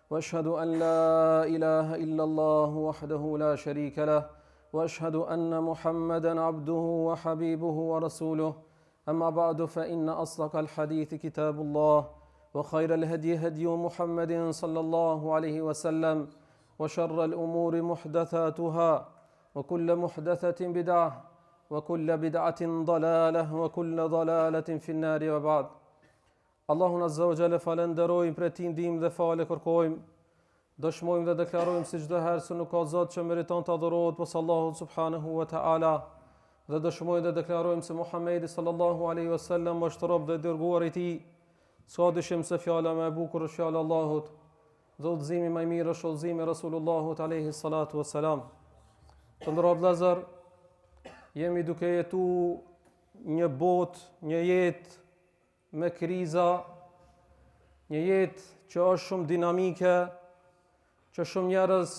وأشهد أن لا إله إلا الله وحده لا شريك له وأشهد أن محمدا عبده وحبيبه ورسوله أما بعد فإن أصدق الحديث كتاب الله وخير الهدي هدي محمد صلى الله عليه وسلم وشر الأمور محدثاتها وكل محدثة بدعة وكل بدعة ضلالة وكل ضلالة في النار وبعد. Allahun Azza wa Jalla falenderojmë, për ti ndihmë dhe falë kërkojmë. Dëshmojmë dhe deklarojmë si çdo herë se nuk ka Zot që meriton të adhurohet posa Allahut subhanahu wa ta'ala. Dhe dëshmojmë dhe deklarojmë se Muhamedi sallallahu alaihi wasallam është rob dhe dërguar i Tij. S'ka dyshim se fjala më e bukur është fjala e Allahut. Dhe udhëzimi më i mirë është udhëzimi i Rasulullahut alaihi salatu wassalam. Të nderuar vëllezër, jemi duke jetuar një botë, një jetë me kriza, një jetë që është shumë dinamike, që shumë njerëz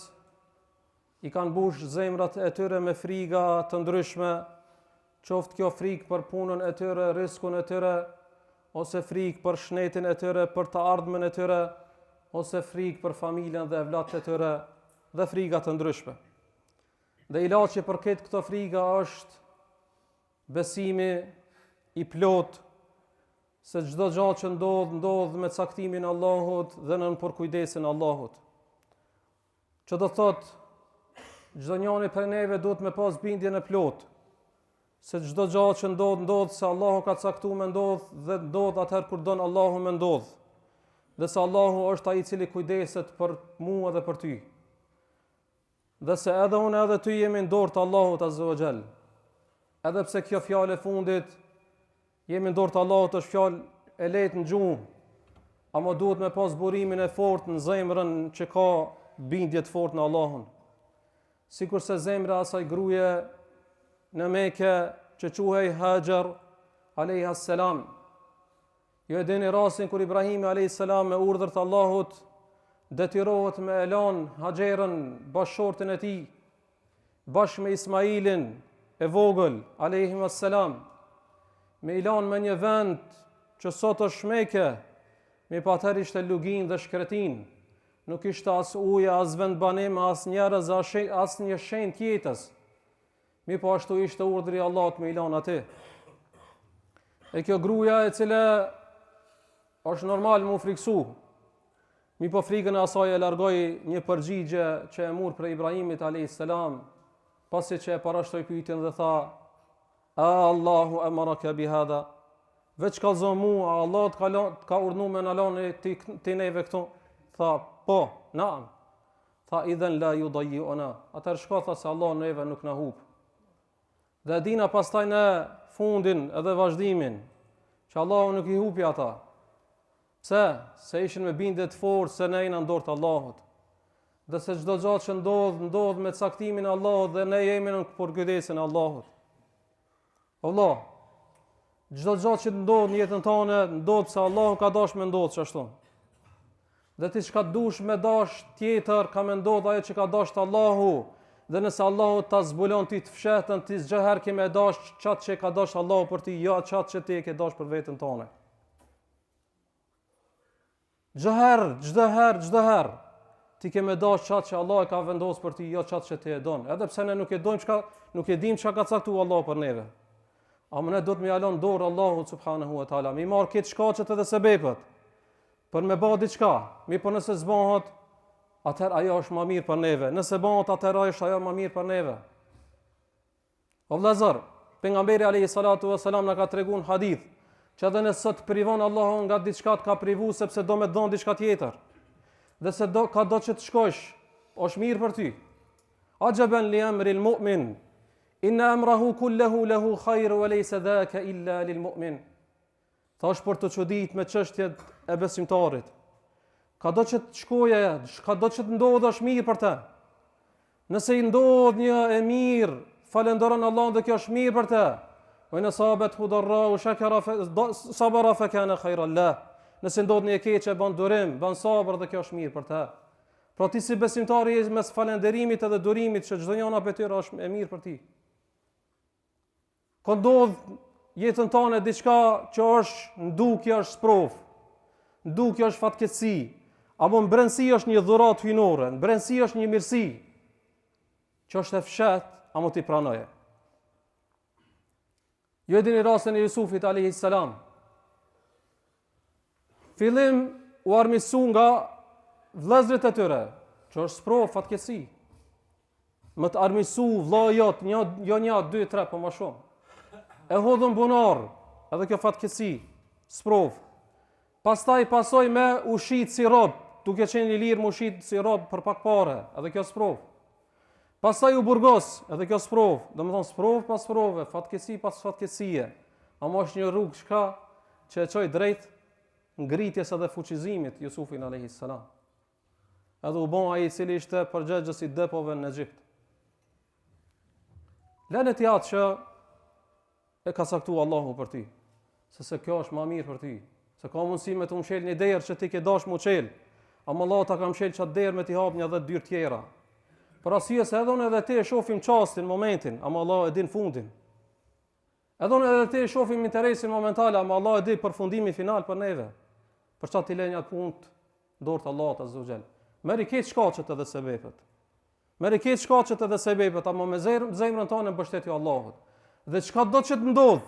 i kanë mbush zemrat e tyre me friga të ndryshme, qoftë kjo frikë për punën e tyre, riskun e tyre, ose frikë për shnetin e tyre, për të ardhmen e tyre, ose frikë për familjen dhe evlatët e tyre, dhe friga të ndryshme. Dhe ilaçi për këto friga është besimi i plotë, se çdo gjë që ndodh me caktimin e Allahut dhe nën përkujdesin e Allahut. Që do thotë çdo njeri prej neve duhet me pas bindjen e plotë, se çdo gjë që ndodh se Allahu ka caktuar me ndodh dhe ndodh atëherë kur don Allahu me ndodh. Dhe se Allahu është ai i cili kujdeset për mua dhe për ty. Dhe se edhe unë edhe ty jemi në dorë të Allahut Azza wa Jall. Edhe pse kjo fjalë e fundit jemi në dorë të Allahut është fjalë e lehtë në gjuhë, ama duhet me pas burimin e fortë në zemrën që ka bindje të fortë në Allahun. Sikur se zemra asaj gruaje në Mekë që quhej Hajar alayha salam. Ju e dini rastin kur Ibrahimi alayhi salam me urdhër të Allahut detyrohet me elon Hajerën bashkëshortin e tij bashkë me Ismailin e vogël alayhi salam. Me ilan me një vend që sot është Mekë, me patër ishte lugin dhe shkretin, nuk ishte as uja, as vend banim, as njerëz, as një shenjë tjetës. Mi po ashtu ishte urdhri Allahut me ilan aty. E kjo gruaja e cila është normal mu friksu, mi po frikën e asaj e largoi një përgjigje që e mur për Ibrahimit a.s. pasi që e parashtoi pyetjen dhe tha: A Allahu amaraka bi hadha? Veç ka zon mua, Allah ka urdhnu me na lani ti neve këtu. Tha, po, naam. Tha, idhen la yudayyi'una. Atëherë shko tha se Allah neve nuk na hub. Dhe dina pastaj në fundin edhe vazhdimin që Allahu nuk i hupi ata. Pse? Se ishin me bindje të fortë se ne jemi në dorë të Allahut. Dhe se çdo gjë që ndodh me caktimin e Allahut dhe ne jemi në përkujdesin e Allahut. Allah, çdo gjë që ndodh në jetën tonë, ndodh se Allahu ka dashur me ndodh çashtu. Dhe ti çka dush me dash tjetër, ka me ndodh ajo që ka dashur Allahu. Dhe nëse Allahu ta zbulon ti të fshehtën, ti çdo herë ke me dash çat që ka dashur Allahu për ti, jo çat që ti e ke dash për veten tonë. Çdo herë ti ke me dash çat që Allah e ka vendosur për ti, jo çat që ti e don. Edhe pse ne nuk e dojmë nuk e dim çka ka caktuar Allahu për neve. Ama ne do të më jalon dorë Allahut subhanahu wa taala. Mi marr këtë shkaqet edhe sebepet. Për me bë diçka, mi po nëse zbohet, atëherë ajo është më mirë për neve. Nëse bëhet atëherë është ajo më mirë për neve. O vëllazër, pejgamberi alayhi salatu wasalam na ka treguar hadith që edhe nëse të privon Allahu nga diçka të ka privu sepse do me dhon diçka tjetër. Dhe se do që të shkosh, është mirë për ty. Ajaban li amri al-mu'min. Inna amrahu kullahu lahu khayr wa laysa dhaka illa lil mu'min. Thash për të çudit me çështjet e besimtarit. Kado që të shkoje, kado që të ndodhë është mirë për të. Nëse i ndodh një e mirë, falenderon Allahun dhe kjo është mirë për të. Wa in asabat hudarra wa shakara sabara fa kana khayran lah. Nëse ndodh një e keqe, bën durim, bën sabër dhe kjo është mirë për të. Pra ti si besimtari je mes falenderimit edhe durimit që çdo njëna prej tyre është e mirë për ti. Kur ndodh jetën tonë diçka që është ndukje, është sprov, ndukje është fatkeqësi, apo në brendësi është një dhuratë hyjnore, në brendësi është një mirësi që është e fshet, a mu t'i pranoje. Ju e dini rastin e Jusufit alayhi salam. Fillim u armiqsu nga vëllezërit e tyre, që është sprovë fatkeqësi. Më të armiqsu vëlla jot, jo 1, 2, 3, po më shumë. E hodhën bunar, edhe kjo fatkeqësi, sprovë. Pastaj pasoj me ushit si rob, duke qenë i lirë me ushit si rob për pak pare, edhe kjo sprovë. Pastaj u burgos, edhe kjo sprovë, domethënë sprovë pas sprove, fatkeqësi pas fatkeqësie. Amo është një rrugë që e çoi drejt ngritjes edhe fuqizimit Jusufin alayhi salam. Edhe u bon ai i cili ishte përgjegjës i depove në Egjipt. Lanet i atë që e ka caktuar Allahu për ty, se kjo është më mirë për ty, se ka mundësi me të mshel një derë që ti ke dash më qel, ama Allah ta ka mshel çat derë me t'i hap një 10 dyrë tjera. Për arsye se edhe unë edhe ti e shohim çastin, momentin, ama Allah e din fundin. Edhe unë edhe ti e shohim interesin momental, ama Allah e di përfundimin final për neve. Për çat i lënë atë punë dorë të Allahut azza wa jall. Merri keq shkaqet edhe sebepet. Merri keq shkaqet edhe sebepet, ama me zemrën tonë mbështetjo Allahut. Dhe çka do të ndodh,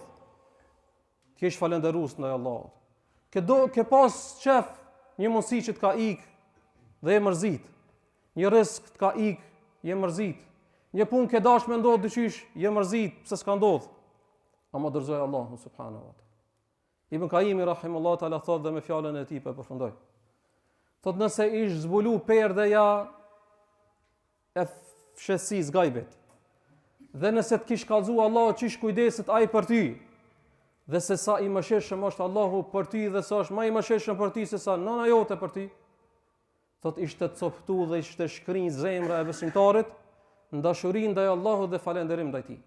ti je falënderues ndaj Allahut. Ke pas qef një mundësi që të ka ik dhe e mërzit. Një rrezik të ka ik, je mërzit. Një punë ke dash me ndodh dyqysh, je mërzit pse s'ka ndodh. Ama dorëzoj Allahun subhanahu wa taala. Ibn Qayyim rahimahullahu taala thotë dhe me fjalën e tij po përfundoj. Thotë nëse ish zbulu perdeja e fshehësisë gajbet. Dhe nëse të kish kallzu Allahu çish kujdeset ai për ty. Dhe se sa i mëshirshëm është Allahu për ty dhe sa është më i mëshirshëm për ty se sa nëna jote për ty. Thot ishte të coptu dhe ishte shkrinj zemra e besimtarit në dashuri ndaj Allahut dhe falënderim ndaj tij.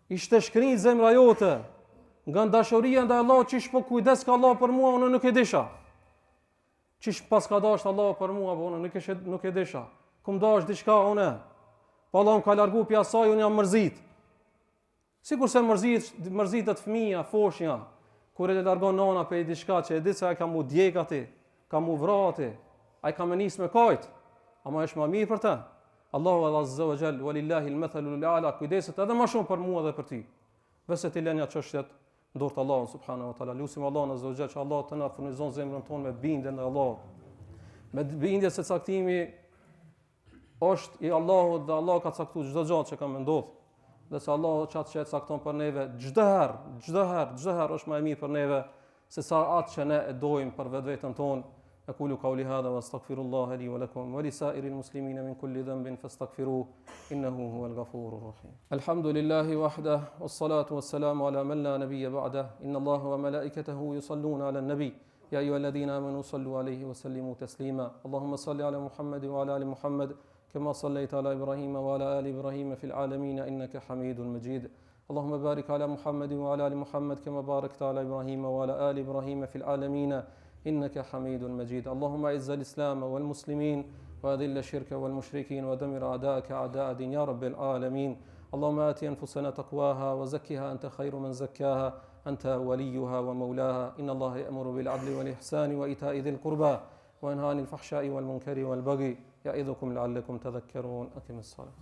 Ishte shkrinj zemra jote nga dashuria ndaj Allahut, çish po kujdes ka Allah për mua, unë nuk e disha. Çish pas ka dashur Allah për mua, unë nuk e disha. Kum dash diçka unë. Po Allah më ka largu pi asaj, unë jam mërzit. Sikur se mërzitet fëmia, foshnja, kur e largon nana pe diçka që e di se ai ka mu djeg aty. Ka mu vrati, ai ka më nis me kajt, ama është më mirë për të. Allahu azza wa jall walillahi al-mathalu al-a'la, kujdeset edhe më shumë për mua dhe për ty. Vese ti lënia çështjet dorë të Allahut subhanahu wa taala. Lutim Allahun azza wa jall që Allah të na furnizon zemrën tonë me bindje në Allah. Me bindje se caktimi është i Allahut dhe Allah ka caktuar çdo gjë që ka më ndodh. Dhe se Allahu çat që e cakton për neve çdo herë është më e mirë për neve se sa atë që ne e dojmë për vetveten tonë. أقول قولي هذا وأستغفر الله لي ولكم ولسائر المسلمين من كل ذنب فاستغفروه إنه هو الغفور الرحيم. الحمد لله وحده والصلاة والسلام على من لا نبي بعده. إن الله وملائكته يصلون على النبي يا أيها الذين آمنوا صلوا عليه وسلموا تسليما. اللهم صل على محمد وعلى آل محمد كما صليت على إبراهيم وعلى آل إبراهيم في العالمين إنك حميد مجيد. اللهم بارك على محمد وعلى آل محمد كما باركت على إبراهيم وعلى آل إبراهيم في العالمين إنك حميد مجيد. اللهم أعز الإسلام والمسلمين وأذل الشرك والمشركين ودمر أعداءك أعداء الدين يا رب العالمين. اللهم آت أنفسنا تقواها وزكها أنت خير من زكاها أنت وليها ومولاها. إن الله يأمر بالعدل والإحسان وإيتاء ذي القربى وينهى عن الفحشاء والمنكر والبغي يعظكم لعلكم تذكرون. أقم الصلاة.